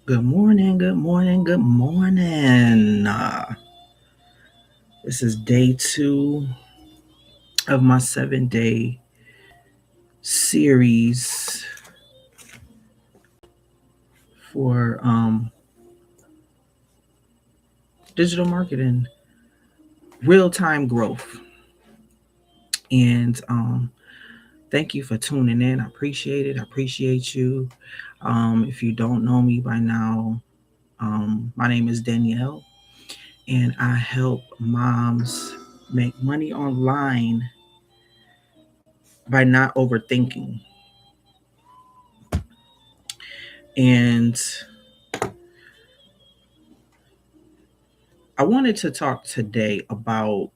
Good morning, good morning, good morning. This is day 2 of my 7-day series for digital marketing, real time growth. And thank you for tuning in. I appreciate it. I appreciate you. If you don't know me by now, my name is Danielle, and I help moms make money online by not overthinking. And I wanted to talk today about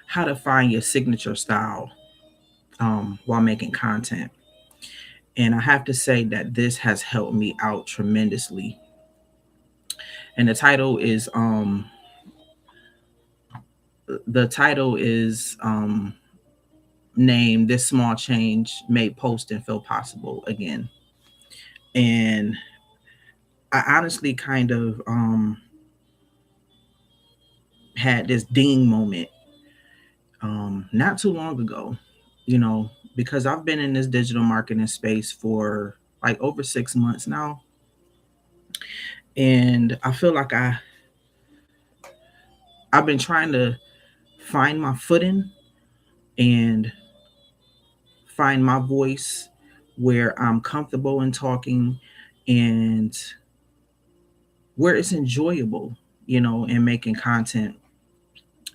how to find your signature style while making content. And I have to say that this has helped me out tremendously. And the title is named "This Small Change Made Posting Feel Possible Again." And I honestly kind of had this ding moment not too long ago, you know, because I've been in this digital marketing space for like over 6 months now. And I feel like I've been trying to find my footing and find my voice where I'm comfortable in talking and where it's enjoyable, and making content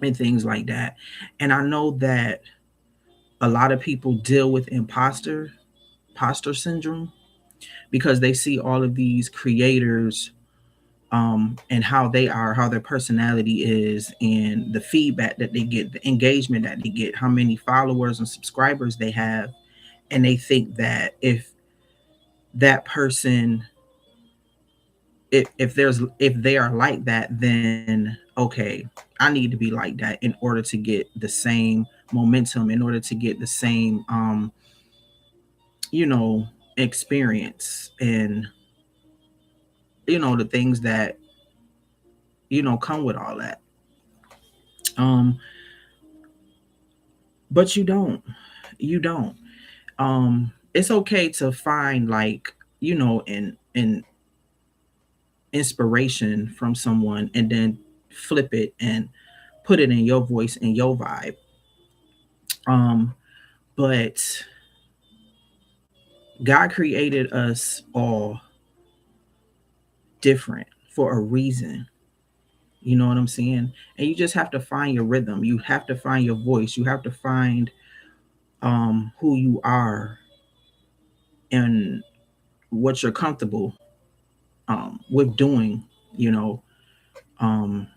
and things like that. And I know that a lot of people deal with imposter syndrome because they see all of these creators and how their personality is, and the feedback that they get, the engagement that they get, how many followers and subscribers they have. And they think that if that person, if they are like that, then okay, I need to be like that in order to get the same momentum, in order to get the same you know experience, and the things that come with all that. um but you don't. It's okay to find, like, an inspiration from someone, and then flip it and put it in your voice and your vibe. um but God created us all different for a reason. You know what I'm saying? And you just have to find your rhythm, you have to find your voice, you have to find who you are, and what you're comfortable with doing, you know um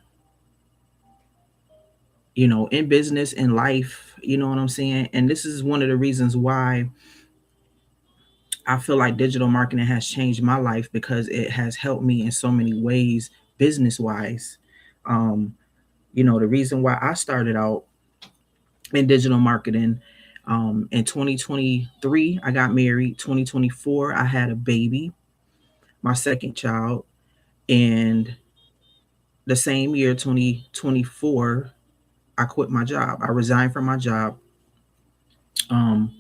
in business, in life. You know what I'm saying? And this is one of the reasons why I feel like digital marketing has changed my life, because it has helped me in so many ways, business wise. um the reason why I started out in digital marketing, in 2023 I got married, 2024 I had a baby, my second child. And the same year, 2024, I quit my job, I resigned from my job, um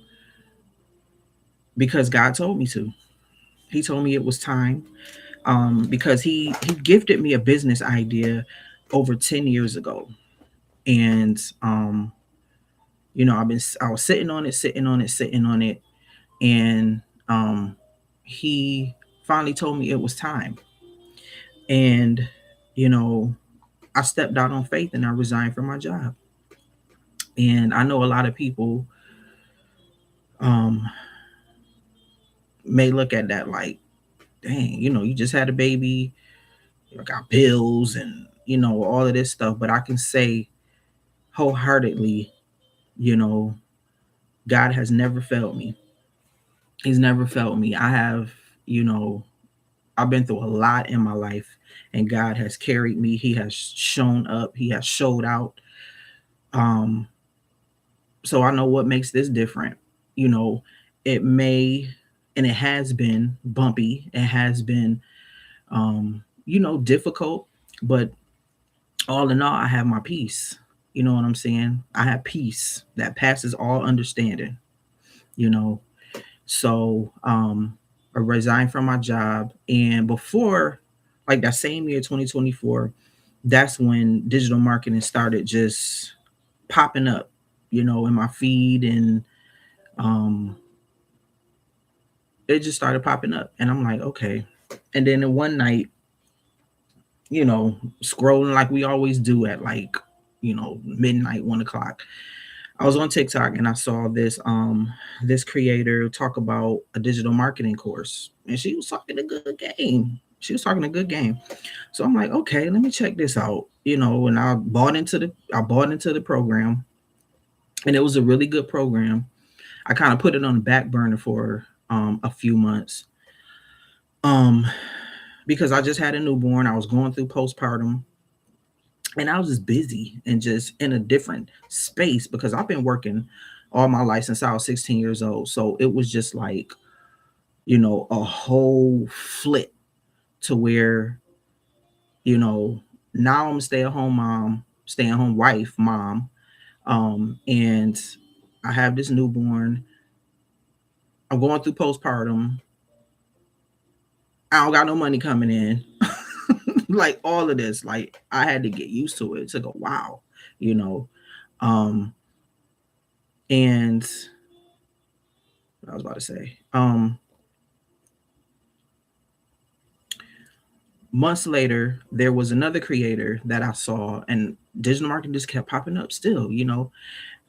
because God told me to. He told me it was time, because he gifted me a business idea over 10 years ago. And I was sitting on it, sitting on it, sitting on it. And he finally told me it was time. And you know I stepped out on faith, and I resigned from my job. And I know a lot of people um may look at that like, dang, you just had a baby, you got bills, and all of this stuff. But I can say wholeheartedly, you know God has never failed me. He's never failed me. You know I've been through a lot in my life, and God has carried me. He has shown up, he has showed out. um so I know what makes this different. you know it may And it has been bumpy. It has been, difficult. But all in all, I have my peace. You know what I'm saying? I have peace that passes all understanding. You know, so I resigned from my job, and before, like that same year, 2024, that's when digital marketing started just popping up, in my feed, and um, it just started popping up, and I'm like, okay. And then in one night, scrolling like we always do at like, midnight, 1 o'clock. I was on TikTok and I saw this creator talk about a digital marketing course, and she was talking a good game. She was talking a good game. So I'm like, okay, let me check this out. And I bought into the program, and it was a really good program. I kind of put it on the back burner for a few months. Um because I just had a newborn. I was going through postpartum, and I was just busy and just in a different space because I've been working all my life since I was 16 years old. So it was just like, a whole flip to where, you know, now I'm a stay-at-home mom, stay-at-home wife, mom. And I have this newborn. I'm going through postpartum. I don't got no money coming in. Like all of this, like I had to get used to it. It took a while, you know. Um, and what I was about to say. Months later, there was another creator that I saw, and digital marketing just kept popping up still,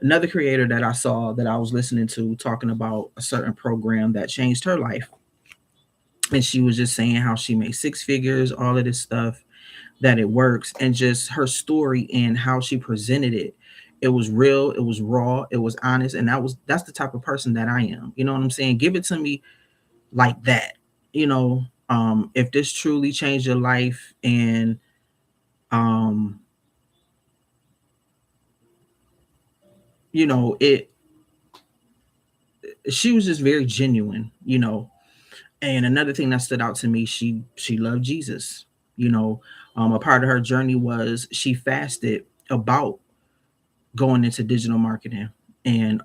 Another creator that I saw that I was listening to talking about a certain program that changed her life. And she was just saying how she made six figures, all of this stuff, that it works, and just her story and how she presented it. It was real, it was raw, it was honest, and that's the type of person that I am. You know what I'm saying? Give it to me like that. If this truly changed your life, and um it she was just very genuine. And another thing that stood out to me, she loved Jesus. A part of her journey was she fasted about going into digital marketing, and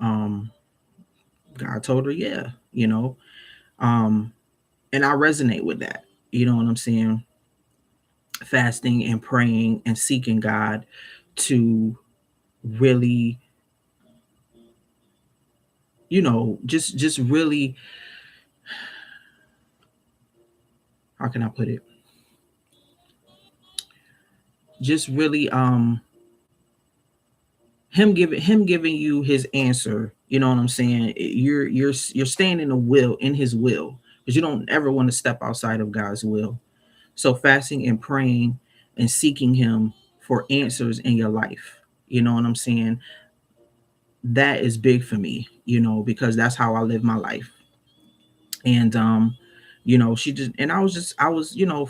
God told her, yeah, um and I resonate with that. You know what I'm saying? Fasting and praying and seeking God to really, just really, how can I put it? Just really, him giving you his answer. You know what I'm saying? You're staying in the will, in his will, because you don't ever want to step outside of God's will. So fasting and praying and seeking him for answers in your life. You know what I'm saying? That is big for me, because that's how I live my life. And she just, and I was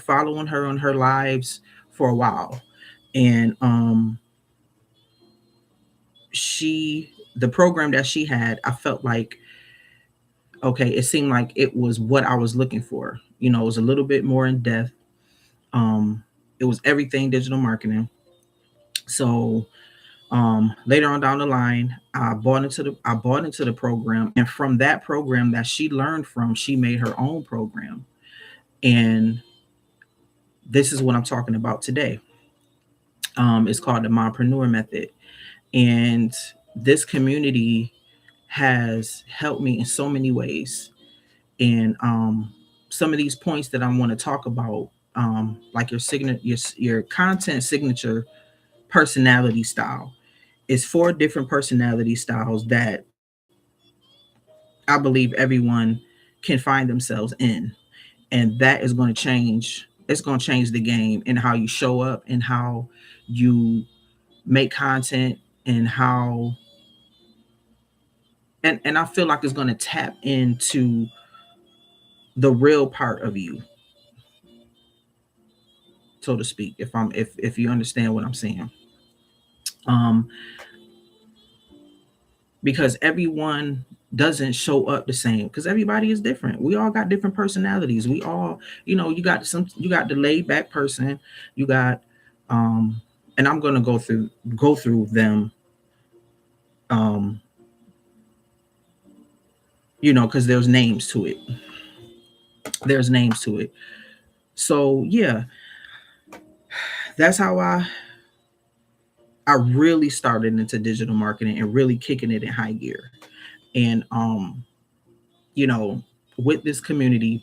following her on her lives for a while. And the program that she had, I felt like, okay, it seemed like it was what I was looking for. It was a little bit more in depth. It was everything digital marketing. So later on down the line, I bought into the program, and from that program that she learned from, she made her own program. And this is what I'm talking about today. It's called the MomPreneur Method. And this community has helped me in so many ways. And some of these points that I want to talk about, like your content signature personality style, is four different personality styles that I believe everyone can find themselves in. And that is going to change. It's going to change the game in how you show up, and how you make content, and how, and I feel like it's going to tap into the real part of you, so to speak, if you understand what I'm saying. Um because everyone, doesn't show up the same because everybody is different. We all got different personalities. We all, you got the laid back person, you got um and I'm going to go through them, um because there's names to it. So yeah, that's how I really started into digital marketing and really kicking it in high gear. And you know with this community,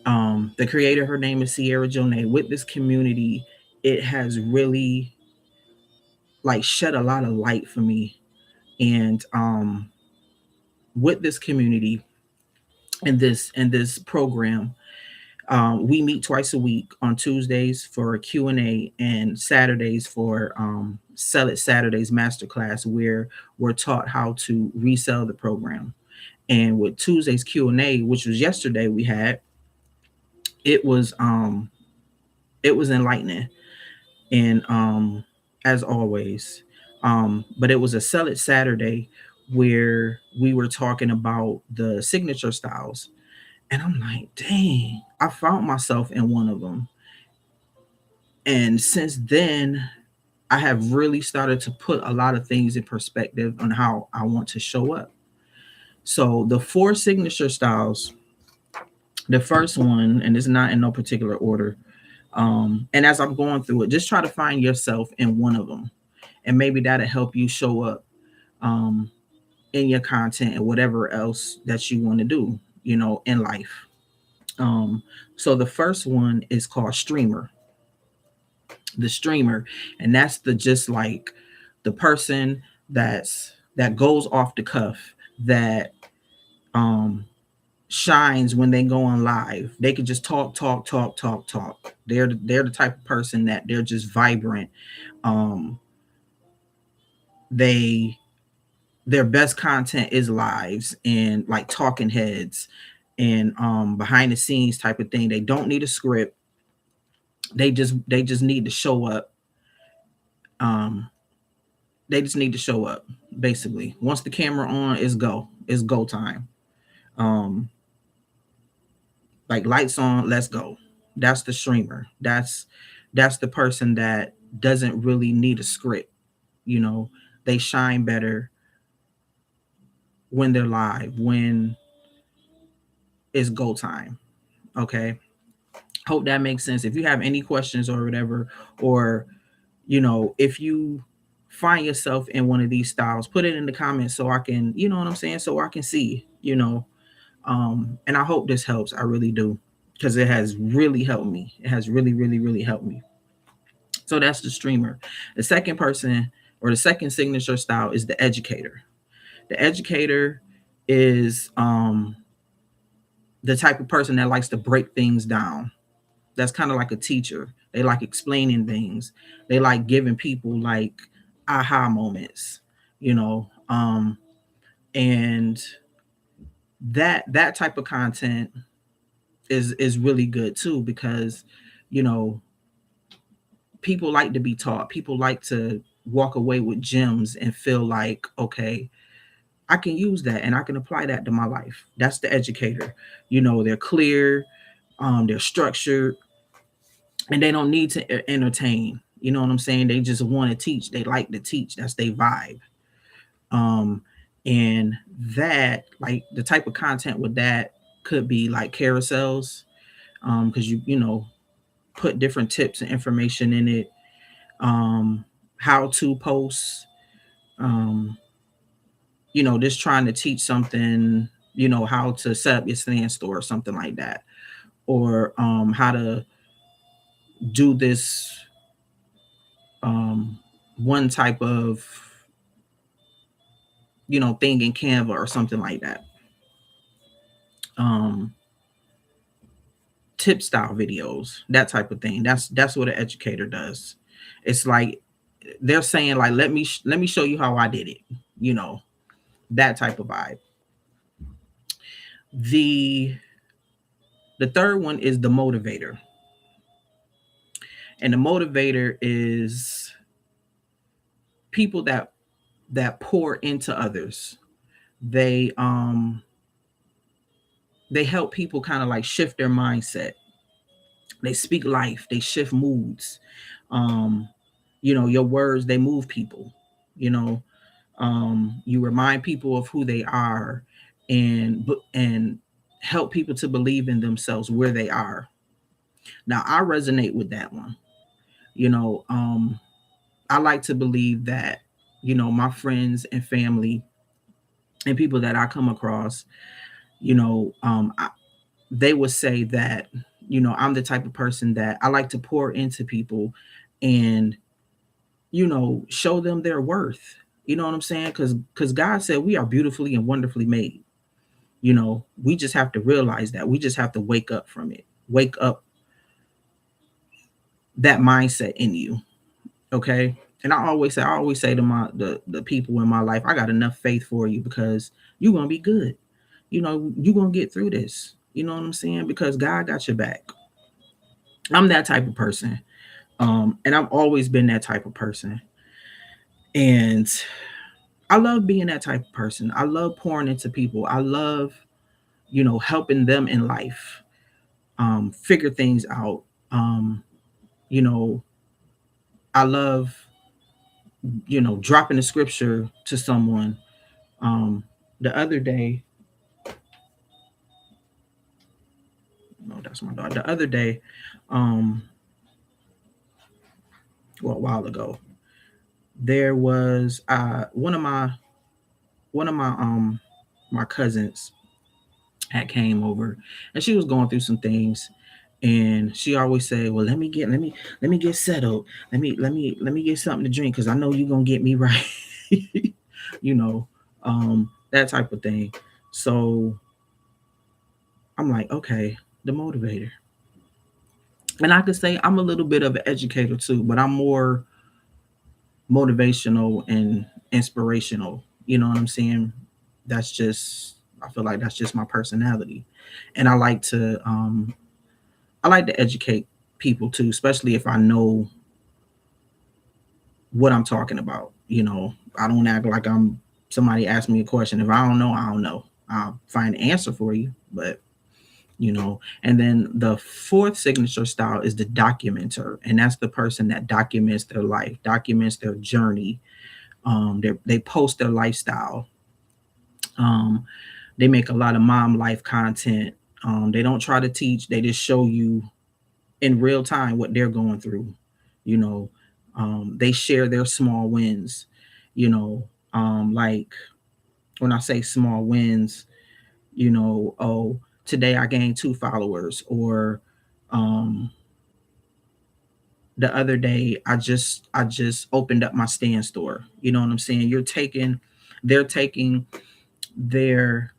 the creator, her name is Sierra Jonay. With this community, it has really like shed a lot of light for me. And with this community and this program, we meet twice a week on Tuesdays for a Q&A and Saturdays for Sell It Saturdays masterclass, where we're taught how to resell the program. And with Tuesday's Q&A, which was yesterday, we had, it was it was enlightening. And as always, but it was a Sell It Saturday where we were talking about the signature styles. And I'm like, dang, I found myself in one of them. And since then, I have really started to put a lot of things in perspective on how I want to show up. So the four signature styles, the first one, and it's not in no particular order. And as I'm going through it, just try to find yourself in one of them, and maybe that'll help you show up um, in your content and whatever else that you want to do, in life. Um, so the first one is called streamer, the streamer, and that's the just like the person that goes off the cuff, that um shines when they go on live. They could just talk, talk, talk, talk, talk. They're the type of person that they're just vibrant. Um, they their best content is lives and like talking heads and behind the scenes type of thing. They don't need a script. They just need to show up. Um, they just need to show up. Basically, once the camera on, it's go time. Um, like lights on, let's go. That's the streamer. That's the person that doesn't really need a script. You know, they shine better when they're live, when it's go time. Okay. Hope that makes sense. If you have any questions or whatever, or if you find yourself in one of these styles, put it in the comments so I can, you know what I'm saying, so I can see, and I hope this helps. I really do, because it has really helped me. It has really, really, really helped me. So that's the streamer. The second person, or the second signature style, is the educator. The educator is the type of person that likes to break things down. That's kind of like a teacher. They like explaining things. They like giving people like aha moments, you know. And that type of content is really good too, because you know people like to be taught. People like to walk away with gems and feel like, okay, I can use that and I can apply that to my life. That's the educator. They're clear, they're structured, and they don't need to entertain. You know what I'm saying? They just want to teach. They like to teach. That's their vibe. Um, and that, like, the type of content with that could be like carousels, because you put different tips and information in it. How to posts, um, just trying to teach something, how to set up your stand store or something like that, or how to do this um, one type of thing in Canva or something like that. Um, Tip style videos, that type of thing. That's what an educator does. It's like they're saying like, let me show you how I did it. You know, that type of vibe. The the third one is the motivator. And the motivator is people that pour into others. they um they help people kind of like shift their mindset. They speak life, they shift moods. um your words, they move people. you know you remind people of who they are, and help people to believe in themselves where they are. Now I resonate with that one. you know um I like to believe that my friends and family and people that I come across, they would say that I'm the type of person that I like to pour into people, and show them their worth. You know what I'm saying? Because God said we are beautifully and wonderfully made. We just have to realize that. We just have to wake up from it. Wake up that mindset in you. Okay. And I always say to the people in my life, I got enough faith for you, because you're gonna be good. You're gonna get through this. You know what I'm saying? Because God got your back. I'm that type of person. And I've always been that type of person. And I love being that type of person. I love pouring into people. I love, helping them in life, figure things out. You know, I love, dropping the scripture to someone. Um, the other day, no, that's my dog. The other day, um, well, a while ago, there was one of my my cousins had came over, and she was going through some things, and she always said, well, let me get settled. Let me get something to drink, because I know you're gonna get me right. you know that type of thing. So I'm like, okay, the motivator. And I could say I'm a little bit of an educator too, but I'm more motivational and inspirational. You know what I'm saying? That's just, I feel like that's just my personality. And I like to educate people too, especially if I know what I'm talking about. I don't act like I'm somebody asked me a question. If I don't know, I don't know. I'll find an answer for you. But and then the fourth signature style is the documenter, and that's the person that documents their life, documents their journey. They post their lifestyle. um, they make a lot of mom life content. They don't try to teach, they just show you in real time what they're going through. you know they share their small wins. Like, when I say small wins, oh, today I gained 2 followers, or um the other day I just opened up my stand store. You know what I'm saying? They're taking their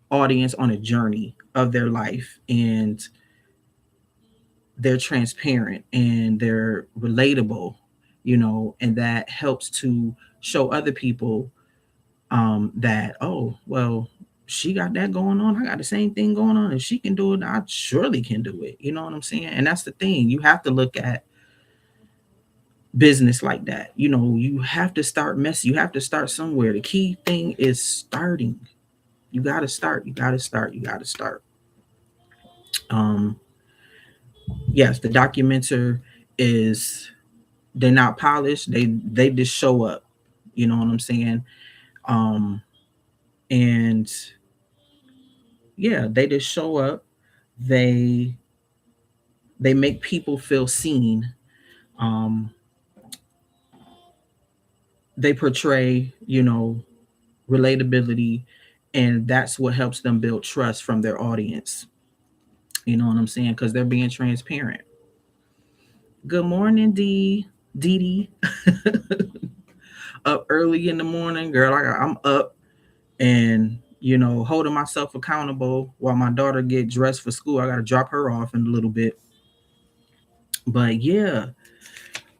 audience on a journey of their life, and they're transparent and they're relatable. And that helps to show other people, that, oh, well, she got that going on, I got the same thing going on. If she can do it, I surely can do it. You know what I'm saying? And that's the thing, you have to look at business like that. You have to start messy, you have to start somewhere. The key thing is starting. You got to start, you got to start, you got to start. um yes, the documenter is, they're not polished, they just show up. You know what I'm saying? um and yeah, they just show up. They they make people feel seen. um they portray, relatability, and that's what helps them build trust from their audience. You know what I'm saying? Because they're being transparent. Good morning, Dee. Up early in the morning, girl. I'm up, and holding myself accountable while my daughter get dressed for school. I got to drop her off in a little bit. But yeah,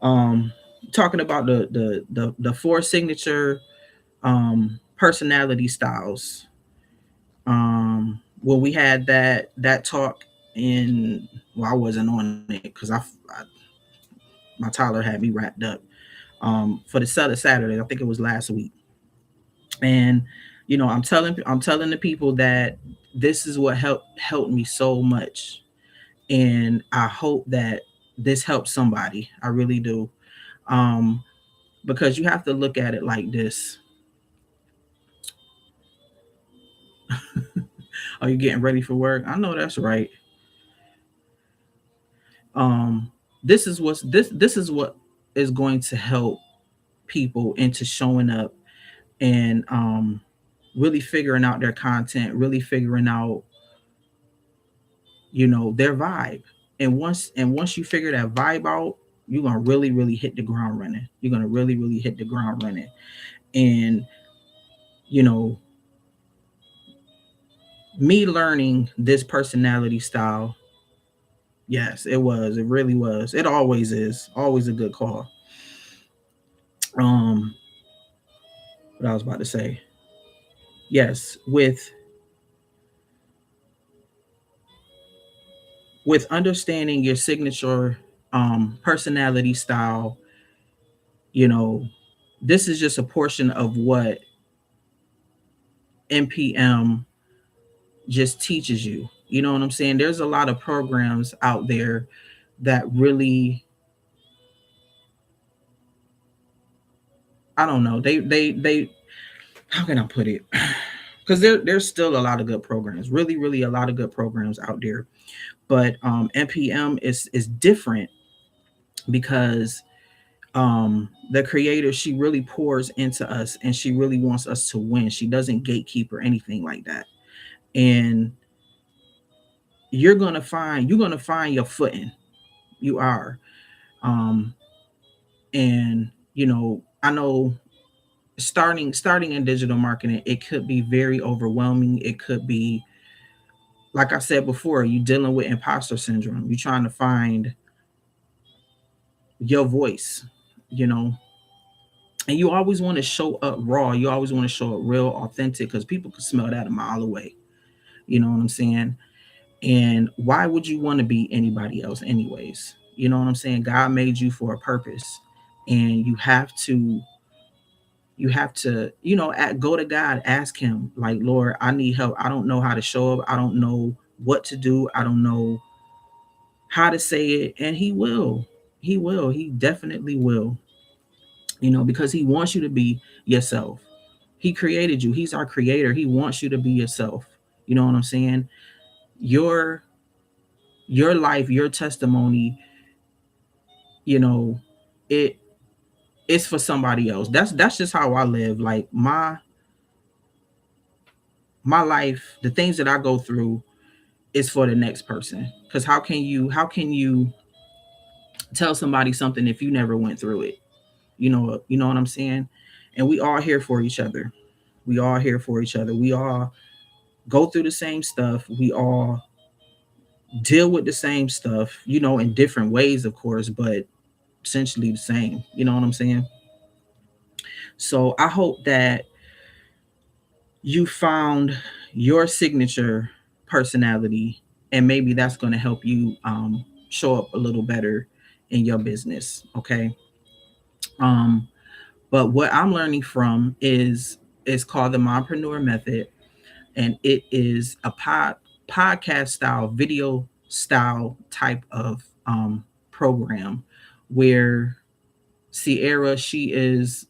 um, talking about the four signature personality styles. Well, we had that talk in. Well, I wasn't on it because my toddler had me wrapped up. For the Saturday, I think it was last week. And I'm telling the people that this is what helped me so much, and I hope that this helps somebody. I really do. Um, because you have to look at it like this. Are you getting ready for work? I know that's right. Um, this is what is going to help people into showing up and really figuring out their content, really figuring out their vibe. And once you figure that vibe out, you're gonna really really hit the ground running. You're gonna really really hit the ground running. And you know me learning this personality style, yes, it really was, it always is, always a good call. um what I was about to say, yes, with understanding your signature personality style, you know this is just a portion of what NPM just teaches you. You know what I'm saying? There's a lot of programs out there that really, I don't know, they how can I put it? Because there's still a lot of good programs, really really a lot of good programs out there. But NPM is different because the creator, she really pours into us and she really wants us to win. She doesn't gatekeep or anything like that. And you're gonna find your footing. You are. um and I know starting in digital marketing, it could be very overwhelming. It could be, like I said before, you dealing with imposter syndrome. You're trying to find your voice, you know and you always want to show up raw. You always want to show up real authentic, because people can smell that a mile away. You know what I'm saying? And why would you want to be anybody else anyways? You know what I'm saying? God made you for a purpose, and you have to go to God, ask him, like, Lord, I need help. I don't know how to show up. I don't know what to do. I don't know how to say it. And he definitely will, because he wants you to be yourself. He created you. He's our creator. He wants you to be yourself. You know what I'm saying? Your life, your testimony, you know it it's for somebody else. That's just how I live. Like, my life, the things that I go through, is for the next person. Because how can you tell somebody something if you never went through it? You know what I'm saying? And we all here for each other. We all here for each other. We all go through the same stuff. We all deal with the same stuff, in different ways, of course, but essentially the same. You know what I'm saying? So I hope that you found your signature personality, and maybe that's going to help you show up a little better in your business. Okay. um but what I'm learning from is called the Mompreneur Method, and it is a podcast style, video style type of program, where Sierra, she is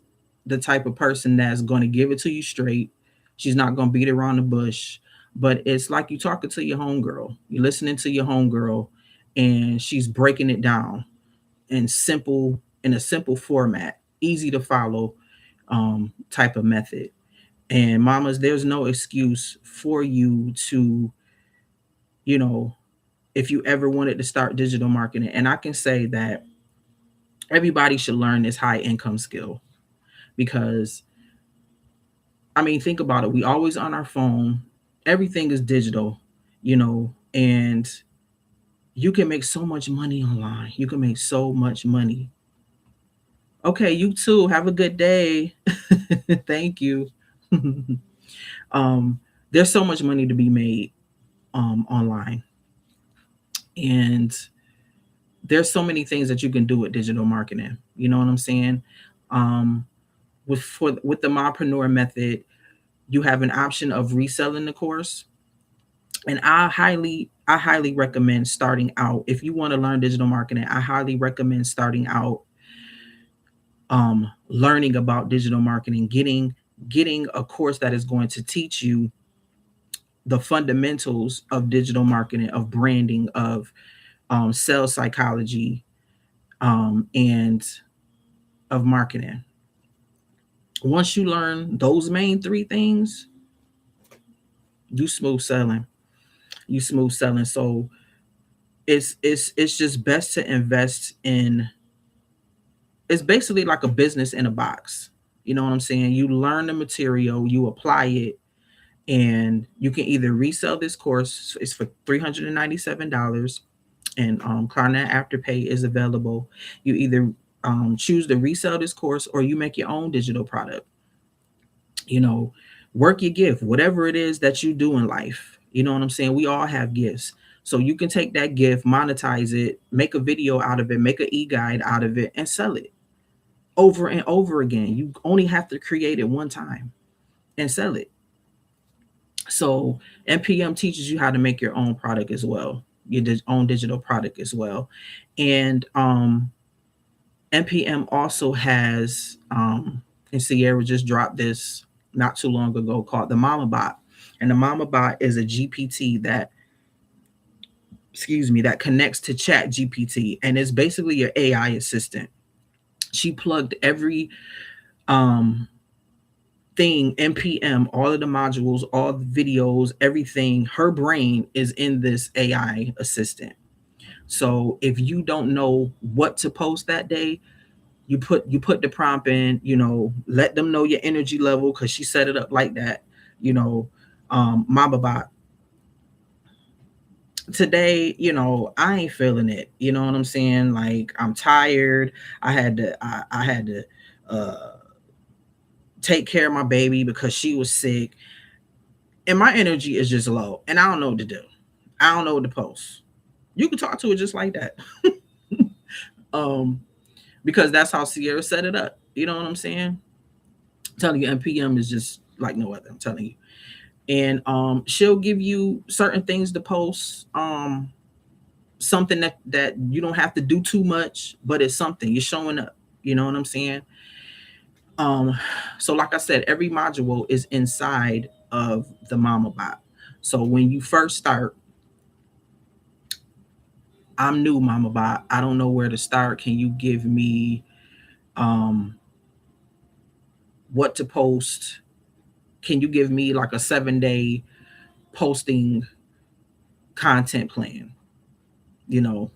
the type of person that's going to give it to you straight. She's not going to beat around the bush, but it's like you talking to your homegirl. You're listening to your homegirl, and she's breaking it down in a simple format, easy to follow type of method. And mamas, there's no excuse for you to, you know, if you ever wanted to start digital marketing. And I can say that everybody should learn this high income skill, because I mean, think about it. We always on our phone. Everything is digital, and you can make so much money online. You can make so much money. Okay, you too. Have a good day. Thank you. um, there's so much money to be made online, and there's so many things that you can do with digital marketing. You know what I'm saying? Um, with the Mompreneur Method, You have an option of reselling the course. And I highly recommend starting out. If you want to learn digital marketing, I highly recommend starting out learning about digital marketing, getting a course that is going to teach you the fundamentals of digital marketing, of branding, of sales psychology, and of marketing. Once you learn those main three things, you smooth selling. You smooth selling. So it's just best to invest in. It's basically like a business in a box. You know what I'm saying? You learn the material, you apply it, and you can either resell this course. It's for $397, and Klarna Afterpay is available. You either choose to resell this course, or you make your own digital product. You know, work your gift, whatever it is that you do in life. You know what I'm saying? We all have gifts. So you can take that gift, monetize it, make a video out of it, make an e-guide out of it, and sell it over and over again. You only have to create it one time and sell it. So NPM teaches you how to make your own product as well, your own digital product as well. And NPM also has, and Sierra just dropped this not too long ago, called the Mama Bot. And the Mama Bot is a GPT that, excuse me, that connects to Chat GPT, and it's basically your AI assistant. She plugged every um thing, NPM, all of the modules, all the videos, everything. Her brain is in this AI assistant. So if you don't know what to post that day, you put the prompt in, let them know your energy level, because she set it up like that. you know Mama Bot, today, I ain't feeling it. You know what I'm saying? Like, I'm tired. I had to uh take care of my baby because she was sick, and my energy is just low, and I don't know what to do. I don't know what to post. You can talk to it just like that. um because that's how Sierra set it up. You know what I'm saying? I'm telling you, NPM is just like no other. I'm telling you. And she'll give you certain things to post. Something that you don't have to do too much, but it's something you're showing up. You know what I'm saying? Um, so like I said, every module is inside of the Mama Bot. So when you first start, I'm new, Mama Bot. I don't know where to start. Can you give me um what to post? Can you give me like a 7-day posting content plan? You know,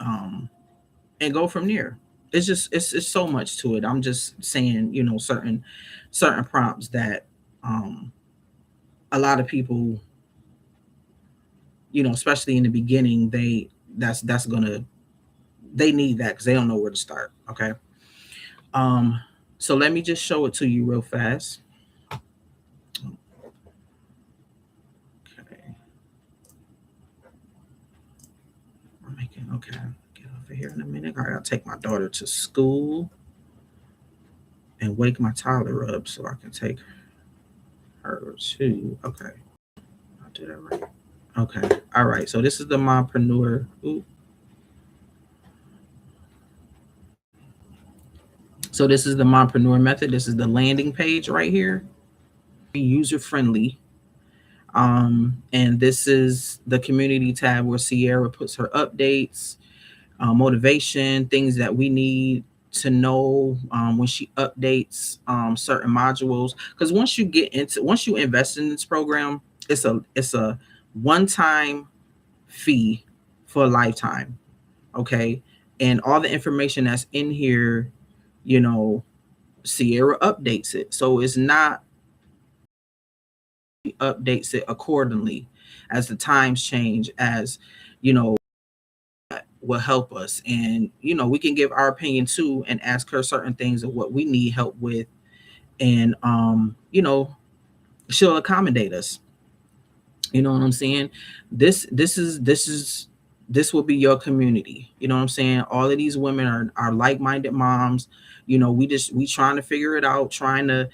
um, and go from there. It's so much to it. I'm just saying, certain prompts that um a lot of people, especially in the beginning, that's gonna they need that because they don't know where to start. Okay. Um, so let me just show it to you real fast. Okay. I'm making okay. Get over here in a minute. I gotta take my daughter to school and wake my toddler up so I can take her to. Okay. I did that right. Okay. All right. So this is the mompreneur. Ooh. So this is the mompreneur method. This is the landing page right here. User friendly. And this is the community tab where Sierra puts her updates, motivation, things that we need to know when she updates certain modules. Because once you invest in this program, it's a one-time fee for a lifetime. Okay. And all the information that's in here, you know, Sierra updates it. So it's not updates it accordingly as the times change, as you know, will help us. And we can give our opinion too and ask her certain things of what we need help with. And she'll accommodate us. You know what I'm saying? This will be your community. You know what I'm saying? All of these women are like-minded moms. We trying to figure it out, trying to,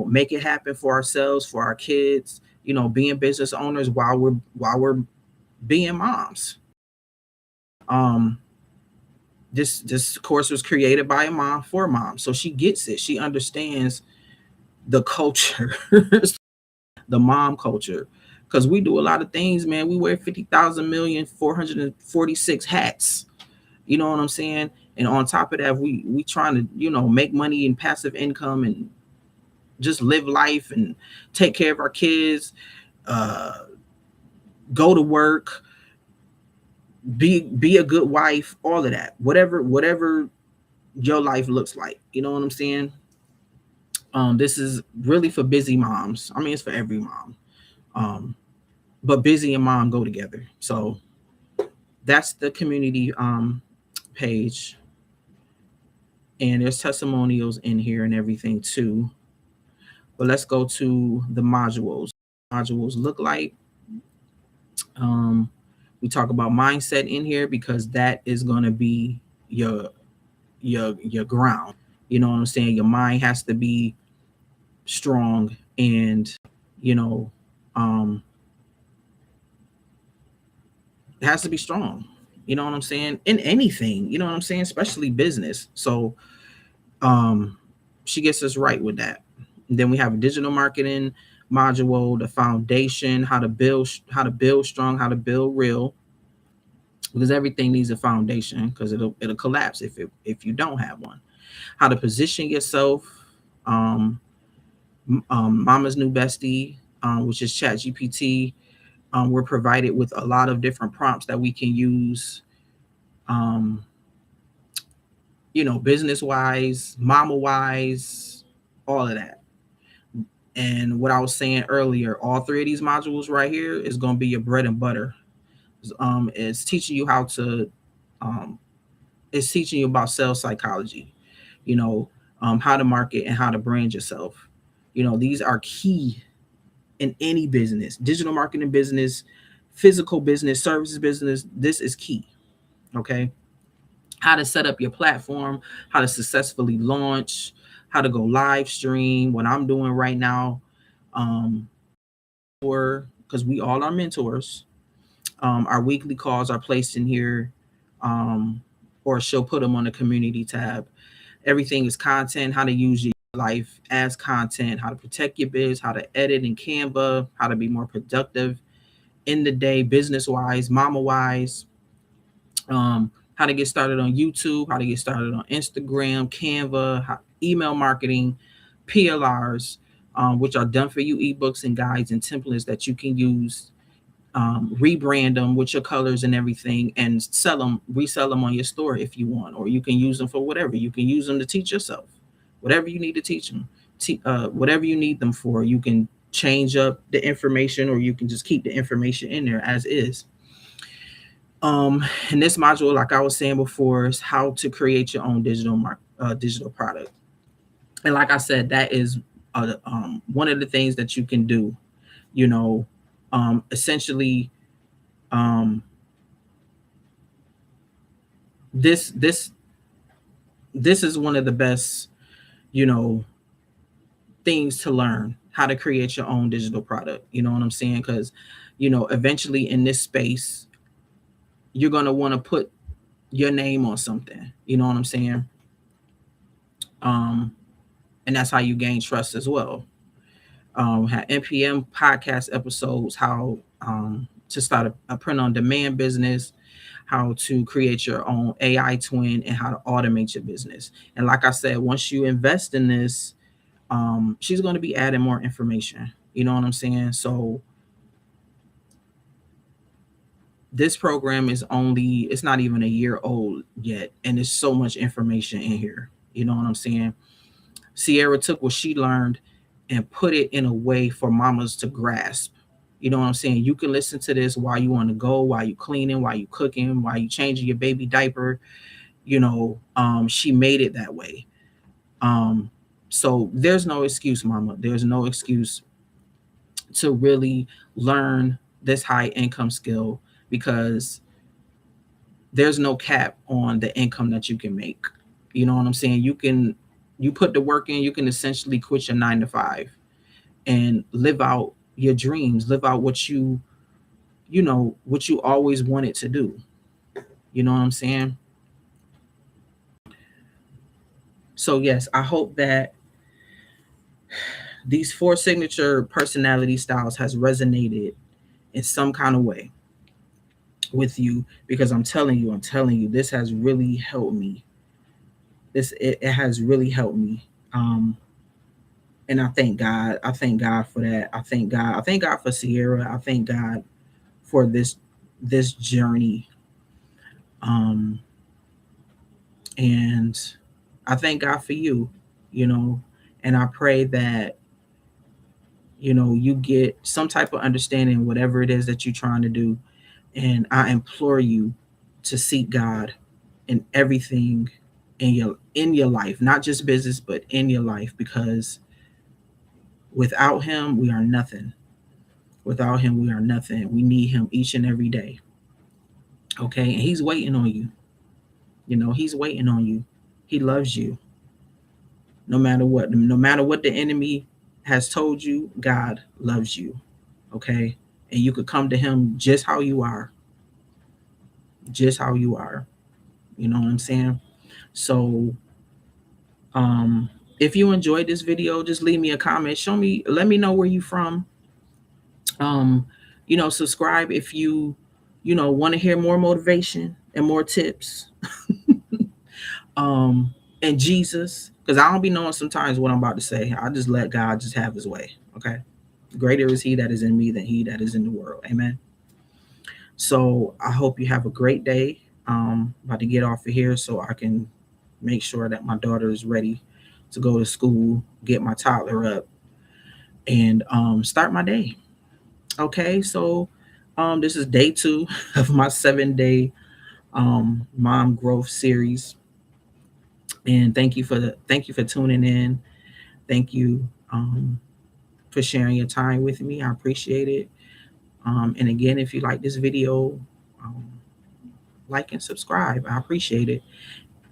make it happen for ourselves, for our kids, being business owners while we're being moms. Um, this course was created by a mom for mom, so she gets it. She understands the culture, the mom culture, because we do a lot of things, man. We wear 50,000,446 hats. You know what I'm saying? And on top of that, we trying to make money and passive income and just live life and take care of our kids, uh, go to work, be a good wife, all of that. Whatever your life looks like. You know what I'm saying? This is really for busy moms. I mean, it's for every mom. Um, but busy and mom go together. So that's the community page. And there's testimonials in here and everything too. But let's go to the modules. Modules look like. Um, we talk about mindset in here because that is going to be your ground. You know what I'm saying? Your mind has to be strong, and you know um it has to be strong. You know what I'm saying? In anything, you know what I'm saying? Especially business. So um she gets us right with that. And then we have a digital marketing module, the foundation, how to build strong, how to build real, because everything needs a foundation, because it'll collapse if you don't have one. How to position yourself, um Mama's New Bestie, which is Chat GPT. We're provided with a lot of different prompts that we can use, um, business wise, mama wise, all of that. And what I was saying earlier, all three of these modules right here is going to be your bread and butter. It's teaching you how to, um, it's teaching you about sales psychology, you know, how to market and how to brand yourself. These are key in any business, digital marketing business, physical business, services business. This is key. Okay. How to set up your platform, how to successfully launch, how to go live stream, what I'm doing right now. Or because we all are mentors. Our weekly calls are placed in here, um, or she'll put them on the community tab. Everything is content, how to use your life as content, how to protect your biz, how to edit in Canva, how to be more productive in the day, business wise, mama wise, how to get started on YouTube, how to get started on Instagram, Canva, email marketing, PLRs, which are done for you ebooks and guides and templates that you can use, rebrand them with your colors and everything, and resell them on your store if you want, or you can use them for whatever. You can use them to teach yourself, whatever you need to teach them, whatever you need them for. You can change up the information, or you can just keep the information in there as is. And this module, like I was saying before, is how to create your own digital product. And like I said, that is one of the things that you can do. Essentially, um, this this this is one of the best, you know, things to learn, how to create your own digital product. You know what I'm saying? Because, eventually in this space, you're gonna want to put your name on something. You know what I'm saying? Um, and that's how you gain trust as well. Had NPM podcast episodes, how to start a print-on-demand business, how to create your own AI twin, and how to automate your business. And like I said, once you invest in this, she's going to be adding more information. You know what I'm saying? So this program it's not even a year old yet, and there's so much information in here. You know what I'm saying? Sierra took what she learned and put it in a way for mamas to grasp. You know what I'm saying? You can listen to this while you want to go, while you cleaning, while you cooking, while you changing your baby diaper. She made it that way. So there's no excuse, mama. There's no excuse to really learn this high income skill, because there's no cap on the income that you can make. You know what I'm saying? You can You put the work in, you can essentially quit your 9 to 5 and live out your dreams, live out what what you always wanted to do. You know what I'm saying? So yes, I hope that these 4 signature personality styles has resonated in some kind of way with you, because I'm telling you, this has really helped me. It has really helped me. And I thank God. I thank God for that. I thank God. I thank God for Sierra. I thank God for this journey. Um, and I thank God for you, you know, and I pray that you get some type of understanding whatever it is that you're trying to do. And I implore you to seek God in everything in your life, not just business, but in your life, because without him we are nothing. Without him we are nothing. We need him each and every day. Okay? And he's waiting on you. He's waiting on you. He loves you. No matter what the enemy has told you, God loves you. Okay? And you could come to him just how you are. Just how you are. You know what I'm saying? So um if you enjoyed this video, just leave me a comment. Let me know where you from. um Subscribe if you want to hear more motivation and more tips. um and Jesus, because I don't be knowing sometimes what I'm about to say. I just let God just have his way. Okay? Greater is he that is in me than he that is in the world. Amen. So I hope you have a great day. About to get off of here so I can make sure that my daughter is ready to go to school, get my toddler up, and start my day. Okay, so this is day 2 of my 7-day mom growth series, and thank you for tuning in. Thank you for sharing your time with me. I appreciate it. And again, if you like this video, um, like and subscribe. I appreciate it.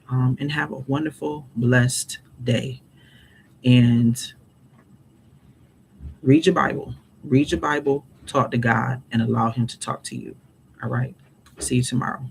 And have a wonderful, blessed day. And read your Bible. Read your Bible, talk to God, and allow him to talk to you. All right. See you tomorrow.